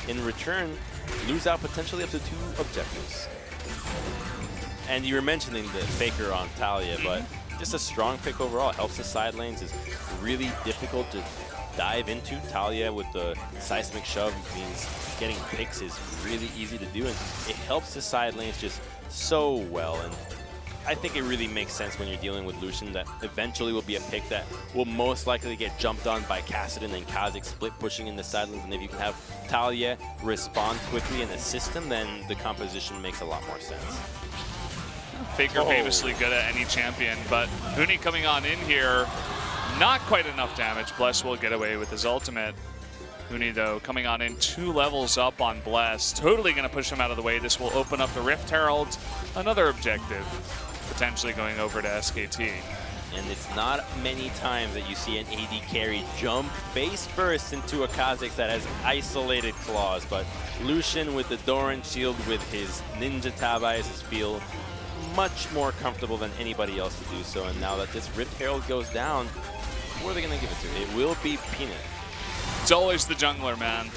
in return, lose out potentially up to 2 objectives. And you were mentioning the Faker on Talia, but just a strong pick overall. Helps the side lanes, is really difficult to dive into. Talia with the seismic shove means getting picks is really easy to do, and it helps the side lanes just so well. And I think it really makes sense when you're dealing with Lucian that eventually will be a pick that will most likely get jumped on by Kassadin and Kha'Zix split pushing in the side lanes. And if you can have Talia respond quickly and assist him, then the composition makes a lot more sense. Faker famously good at any champion, but Huni coming on in here, not quite enough damage. Bless will get away with his ultimate. Huni, though, coming on in 2 levels up on Bless. Totally going to push him out of the way. This will open up the Rift Herald. Another objective, potentially going over to SKT. And it's not many times that you see an AD carry jump face first into a Kha'Zix that has isolated claws, but Lucian with the Doran shield with his Ninja Tab Isis feel much more comfortable than anybody else to do so. And now that this Rift Herald goes down, who are they going to give it to? It will be Peanut. It's always the jungler, man.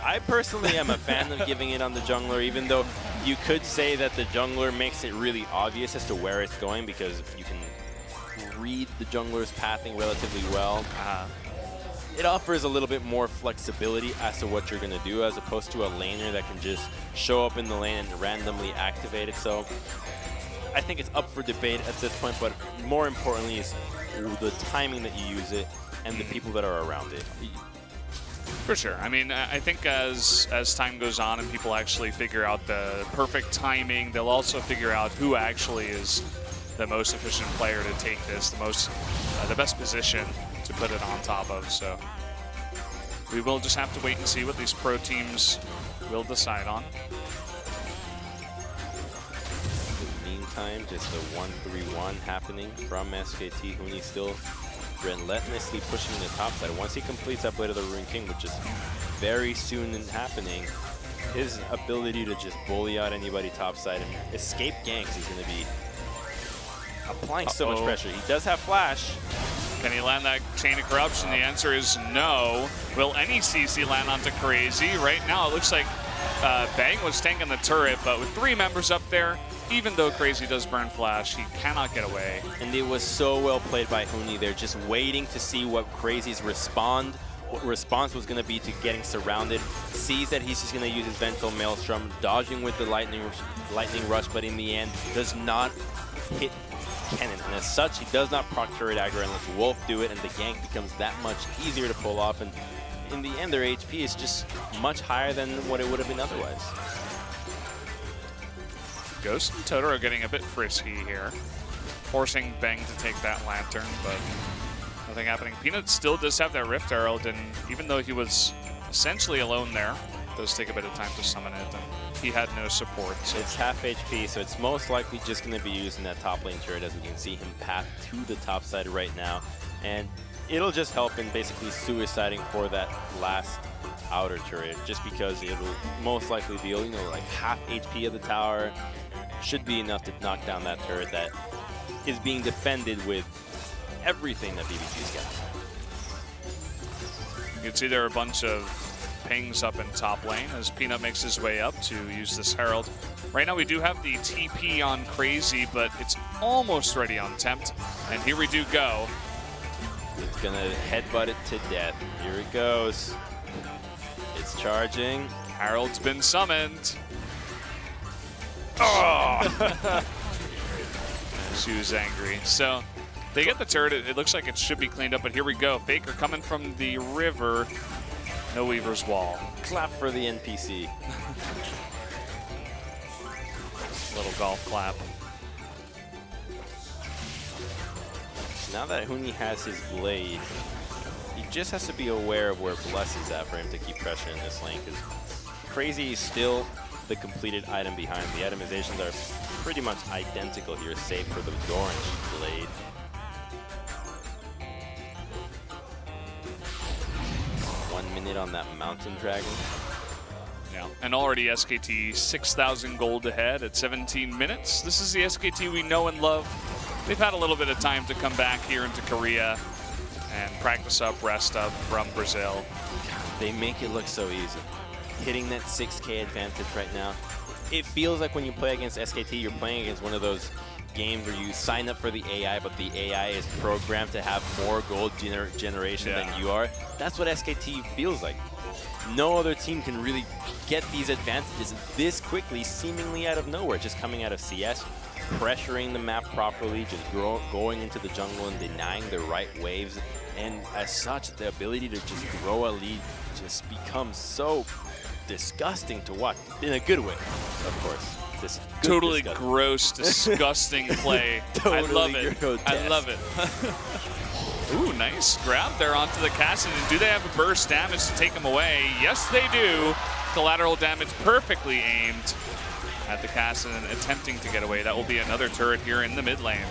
I personally am a fan of giving it on the jungler, even though you could say that the jungler makes it really obvious as to where it's going because you can read the jungler's pathing relatively well. It offers a little bit more flexibility as to what you're going to do as opposed to a laner that can just show up in the lane and randomly activate it. So I think it's up for debate at this point, but more importantly is the timing that you use it and the people that are around it. For sure. I mean, I think as time goes on and people actually figure out the perfect timing, they'll also figure out who actually is the most efficient player to take this, the best position to put it on top of. So we will just have to wait and see what these pro teams will decide on. Meantime, just a 1-3-1 happening from SKT. Huni still relentlessly pushing the top side. Once he completes that Blade of the Ruined King, which is very soon happening, his ability to just bully out anybody topside and escape ganks is going to be applying so much pressure. He does have flash. Can he land that Chain of Corruption? The answer is no. Will any CC land onto Crazy? Right now it looks like Bang was tanking the turret, but with 3 members up there, even though Crazy does burn flash, he cannot get away. And it was so well played by Huni. They're just waiting to see what Crazy's response was going to be to getting surrounded. Sees that he's just going to use his Ventral Maelstrom, dodging with the lightning rush, but in the end does not hit Cannon. And as such, he does not proc turret aggro and lets Wolf do it, and the gank becomes that much easier to pull off. And in the end, their HP is just much higher than what it would have been otherwise. Ghost and Totoro getting a bit frisky here, forcing Bang to take that Lantern, but nothing happening. Peanut still does have that Rift Herald, and even though he was essentially alone there, it does take a bit of time to summon it, and he had no support. So it's half HP, so it's most likely just going to be using that top lane turret, as we can see him path to the top side right now, and it'll just help in basically suiciding for that last outer turret, just because it'll most likely deal, you know, like half HP of the tower. Should be enough to knock down that turret that is being defended with everything that BBG's got. You can see there are a bunch of pings up in top lane as Peanut makes his way up to use this Herald. Right now we do have the TP on Crazy, but it's almost ready on Tempt. And here we do go. It's gonna headbutt it to death. Here it goes. It's charging. Herald's been summoned. Oh! She was angry. So they get the turret. It looks like it should be cleaned up, but here we go. Faker coming from the river. No Weaver's Wall. Clap for the NPC. Little golf clap. Now that Huni has his blade, he just has to be aware of where Bless is at for him to keep pressure in this lane, because Crazy is still the completed item behind. The itemizations are pretty much identical here, save for the orange blade. On that Mountain Dragon. Yeah, and already SKT 6,000 gold ahead at 17 minutes. This is the SKT we know and love. They've had a little bit of time to come back here into Korea and practice up, rest up from Brazil. They make it look so easy. hitting that 6K advantage right now. It feels like when you play against SKT, you're playing against one of those games where you sign up for the AI, but the AI is programmed to have more gold generation than you are. That's what SKT feels like. No other team can really get these advantages this quickly, seemingly out of nowhere, just coming out of CS, pressuring the map properly, just going into the jungle and denying the right waves. And as such, the ability to just grow a lead just becomes so disgusting to watch, in a good way, of course. This totally disgusting. Gross, disgusting play. Totally I love it. grotesque. I love it. Ooh, nice grab there onto the Cassidy. Do they have a burst damage to take him away? Yes, they do. Collateral damage perfectly aimed at the Cassidy, attempting to get away. That will be another turret here in the mid lane.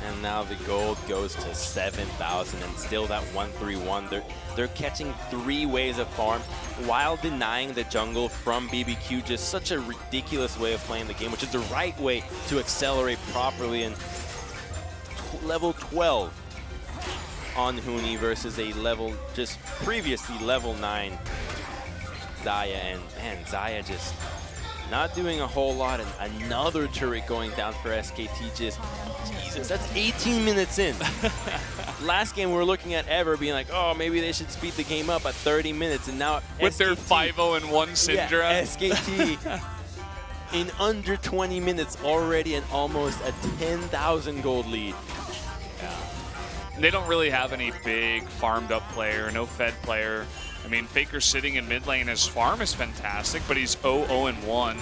And now the gold goes to 7,000, and still that 1-3-1. They're catching 3 waves of farm while denying the jungle from BBQ. Just such a ridiculous way of playing the game, which is the right way to accelerate properly. And level 12 on Huni versus a level, just previously level 9 Xayah. And man, Xayah just not doing a whole lot, and another turret going down for SKT. Just, Jesus, that's 18 minutes in. Last game we were looking at Ever being like, oh, maybe they should speed the game up at 30 minutes, and now with SKT, their 5-0-1 Syndra. Yeah, SKT in under 20 minutes already, and almost a 10,000 gold lead. They don't really have any big farmed up player, no fed player. I mean, Faker sitting in mid lane, his farm is fantastic, but he's 0-0-1.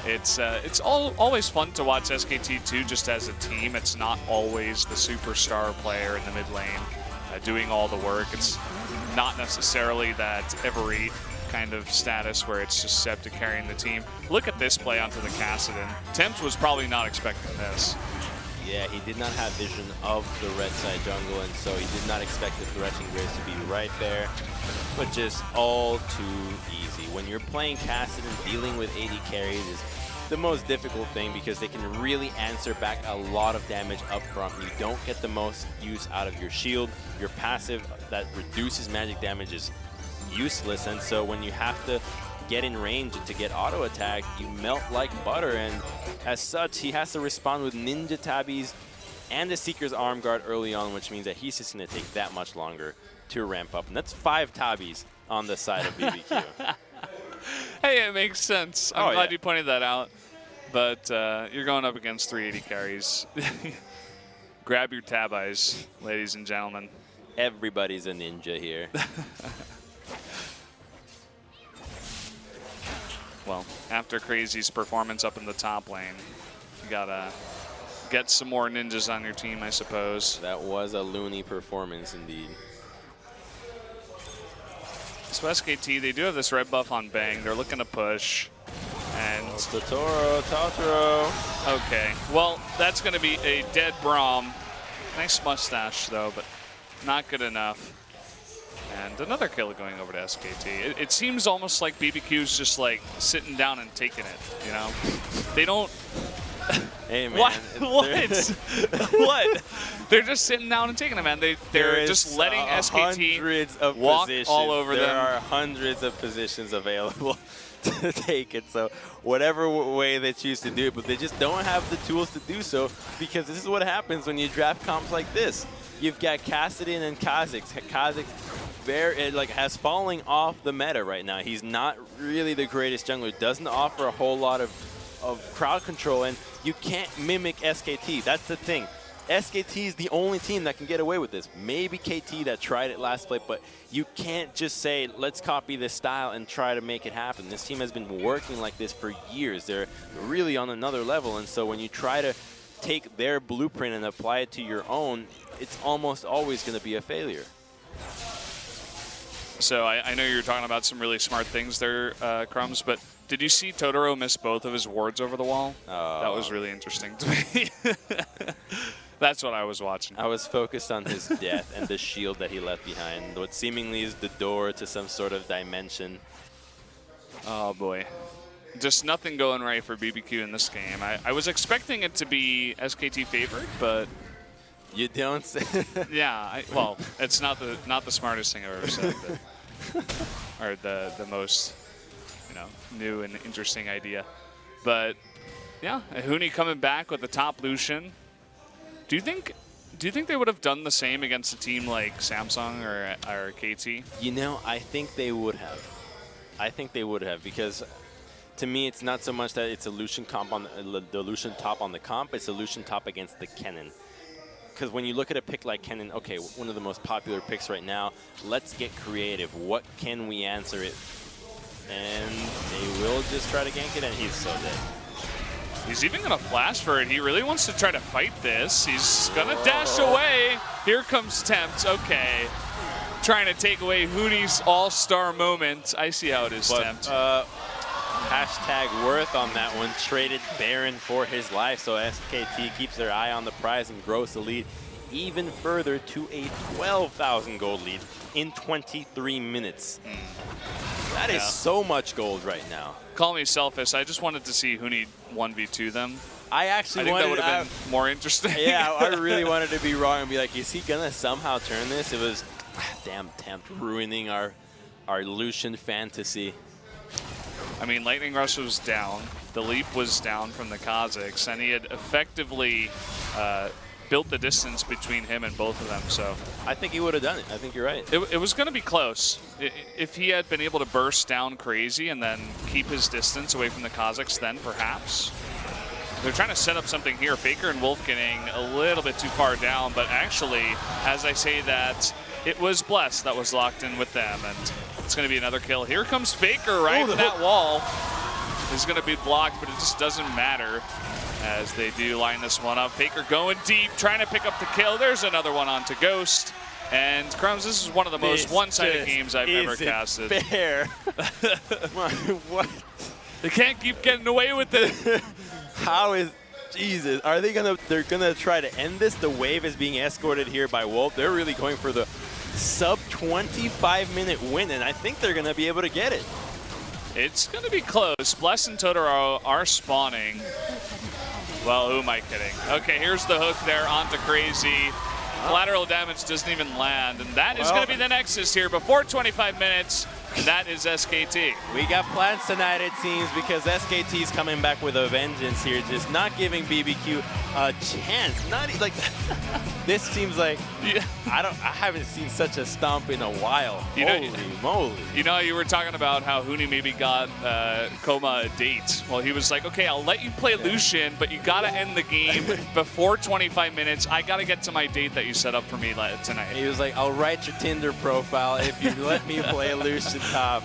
It's always fun to watch SKT2 just as a team. It's not always the superstar player in the mid lane doing all the work. It's not necessarily that every kind of status where it's just Septa carrying the team. Look at this play onto the Kassadin. Tempt was probably not expecting this. Yeah, he did not have vision of the red side jungle, and so he did not expect the Threshing Graves to be right there. But just all too easy. When you're playing Kassadin, dealing with AD carries is the most difficult thing because they can really answer back a lot of damage up front. You don't get the most use out of your shield. Your passive that reduces magic damage is useless, and so when you have to get in range to get auto attack, you melt like butter, and as such, he has to respond with ninja tabbies and the Seeker's Arm Guard early on, which means that he's just going to take that much longer to ramp up. And that's 5 tabbies on the side of BBQ. Hey, it makes sense. I'm glad you pointed that out. But you're going up against 380 carries. Grab your tab eyes, ladies and gentlemen. Everybody's a ninja here. Well, after Crazy's performance up in the top lane, you gotta get some more ninjas on your team, I suppose. That was a loony performance indeed. So SKT, they do have this red buff on Bang. They're looking to push. And Tataro. Okay, well, that's gonna be a dead Braum. Nice mustache though, but not good enough. And another kill going over to SKT. It seems almost like BBQ's just like sitting down and taking it, you know? They don't... Hey, man. What? What? They're just sitting down and taking it, man. They're just letting SKT walk all over them. There are hundreds of positions available to take it. So whatever way they choose to do it, but they just don't have the tools to do so, because this is what happens when you draft comps like this. You've got Kassadin and Kha'Zix. Kha'Zix has falling off the meta right now. He's not really the greatest jungler. Doesn't offer a whole lot of crowd control, and you can't mimic SKT. That's the thing. SKT is the only team that can get away with this. Maybe KT that tried it last play, but you can't just say, let's copy this style and try to make it happen. This team has been working like this for years. They're really on another level, and so when you try to take their blueprint and apply it to your own, it's almost always going to be a failure. So I know you're talking about some really smart things there, Crumbs, but did you see Totoro miss both of his wards over the wall? That was really interesting to me. That's what I was watching. I was focused on his death and the shield that he left behind, what seemingly is the door to some sort of dimension. Oh boy. Just nothing going right for BBQ in this game. I was expecting it to be SKT favored, but... You don't say. Yeah, well, it's not the smartest thing I've ever said, but, or the most new and interesting idea. But yeah, Huni coming back with the top Lucian. Do you think they would have done the same against a team like Samsung or KT? You know, I think they would have. I think they would have, because to me, it's not so much that it's a Lucian comp on the Lucian top on the comp, it's a Lucian top against the Kennen. Because when you look at a pick like Kennen, okay, one of the most popular picks right now, let's get creative. What can we answer it? And they will just try to gank it, and he's so dead. He's even going to flash for it. He really wants to try to fight this. He's going to dash away. Here comes Tempt. Okay. Trying to take away Huni's all-star moment. I see how it is, Tempt. Hashtag worth on that one. Traded Baron for his life. So SKT keeps their eye on the prize and grows the lead even further to a 12,000 gold lead in 23 minutes. That is so much gold right now. Call me selfish. I just wanted to see Huni 1v2 them. I think that would have been more interesting. Yeah, I really wanted to be wrong and be like, is he gonna somehow turn this? It was, damn Tempt, ruining our Lucian fantasy. I mean, Lightning Rush was down. The leap was down from the Kazakhs, and he had effectively built the distance between him and both of them. So I think he would have done it. I think you're right. It was going to be close. If he had been able to burst down crazy and then keep his distance away from the Kazakhs, then perhaps. They're trying to set up something here. Faker and Wolf getting a little bit too far down, but actually, as I say that, it was Bless that was locked in with them, and it's going to be another kill. Here comes Faker right in that wall. Is going to be blocked, but it just doesn't matter as they do line this one up. Faker going deep, trying to pick up the kill. There's another one onto Ghost. And Crumbs, this is one of the most one-sided games I've ever casted. Fair. What? They can't keep getting away with it. How is, Jesus, are they they're gonna try to end this? The wave is being escorted here by Wolf. They're really going for the sub 25-minute win, and I think they're gonna be able to get it. It's gonna be close. Bless and Totoro are spawning. Well, who am I kidding? Okay, here's the hook there onto Crazy. Collateral damage doesn't even land, and that is gonna be the Nexus here before 25 minutes. That is SKT. We got plans tonight, it seems, because SKT is coming back with a vengeance here, just not giving BBQ a chance. Not like this seems like I haven't seen such a stomp in a while. Holy moly! You know, you were talking about how Huni maybe got Koma a date. Well, he was like, okay, I'll let you play Lucian, but you gotta end the game before 25 minutes. I gotta get to my date that you set up for me tonight. He was like, I'll write your Tinder profile if you let me play Lucian top.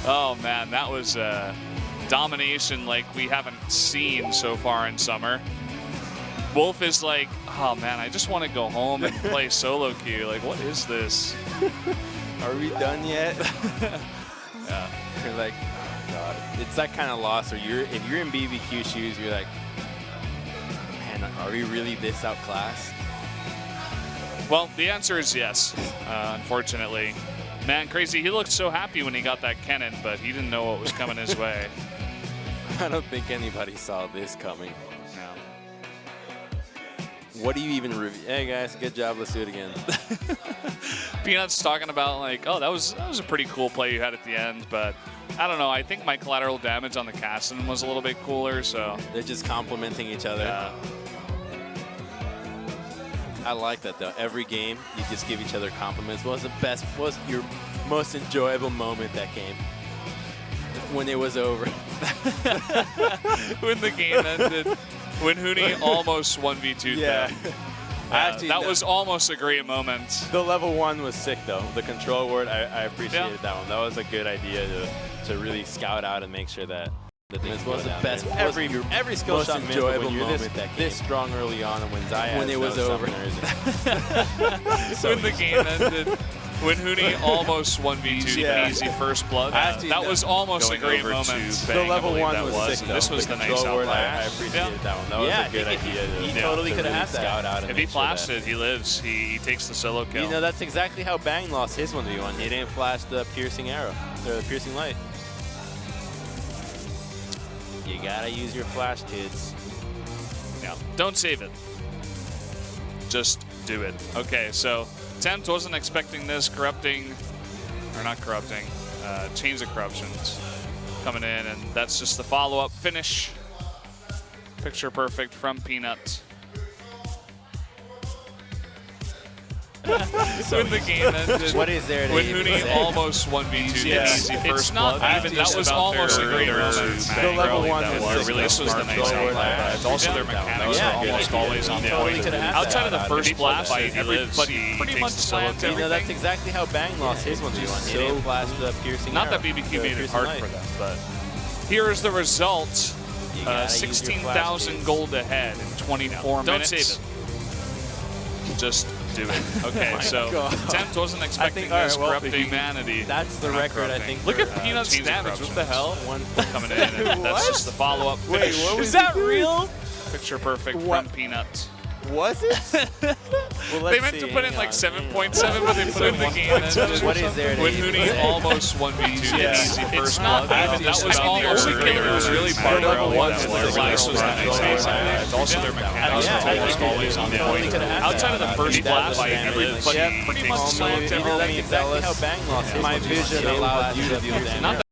Oh man, that was domination like we haven't seen so far in summer. Wolf is like, oh man, I just want to go home and play solo queue. Like, what is this? Are we done yet? Yeah. You're like, oh god. It's that kind of loss where if you're in BBQ shoes, you're like, man, are we really this outclassed? Well, the answer is yes, unfortunately. Man, Crazy, he looked so happy when he got that cannon, but he didn't know what was coming his way. I don't think anybody saw this coming. No. What do you even review? Hey guys, good job, let's do it again. Peanut's talking about like, oh, that was a pretty cool play you had at the end, but I don't know, I think my collateral damage on the Caston was a little bit cooler, so. They're just complimenting each other. Yeah. I like that though. Every game, you just give each other compliments. What was your most enjoyable moment that game? When it was over. When the game ended. When Huni almost 1v2'd them. Actually, that was almost a great moment. The level 1 was sick though. The control word, I appreciated that one. That was a good idea to really scout out and make sure that this was the best. Every skill most shot enjoyable when you're moment this strong early on, and when Zaya when it was over. So when the game ended. When Huni almost 1v2'd easy first blood. That was almost a great moment. The level 1 was sick. This was the nice word. I appreciated that one. That was a good idea. He totally could have had that. If he flashed it, he lives. He takes the solo kill. You know, that's exactly how Bang lost his 1v1. He didn't flash the piercing arrow, or the piercing light. You gotta use your flash, kids. Yeah, don't save it. Just do it. Okay, so Tempt wasn't expecting this, corrupting, or not corrupting, Chains of Corruptions coming in, and that's just the follow-up finish. Picture perfect from Peanut. When the game ended, What is there to when even Hooney say? almost 1v2 Yeah. easy It's first not blood. even That just was about almost a their great level moment. one That was really was the smart nice controller. outlet. It's also their mechanics Yeah. are almost always on Totally point. could have had Outside of that. the first blast fight, He everybody lives, he pretty takes much the solo slams team. You know, that's everything. exactly how Bang lost his one. He didn't flash the piercing Not arrow, that BBQ the made it piercing hard knife. for them, but here is the result. You gotta use your 16,000 flash gold ahead in 24 Don't minutes. save it. Just do it. Okay, my so God. Tempt wasn't expecting all right, this. well, Corrupting humanity. That's the Not record, I corrupting. think. Look for, at Peanut's Chains of What Corruptions. the hell? Coming in, and that's just the follow-up Wait, finish. what was Is that he doing? real? Picture perfect What? from Peanut. Was it? Well, let's They meant see. to put in Hang like on. 7.7, but they put in the game ended. What is there to When even Hooney say? almost 1v2 Yeah. easy It's first not blood. even That just was about all the their only thing that was level really one. part of Level it. one Was was the the device was level nice. one. It's also their mechanics Yeah, are almost I always on think point. we could have had Outside of the that. first That blast was fight, damage. everybody Yeah, pretty much That's slammed exactly everything. how Bang lost his. My vision allowed you to do Not that.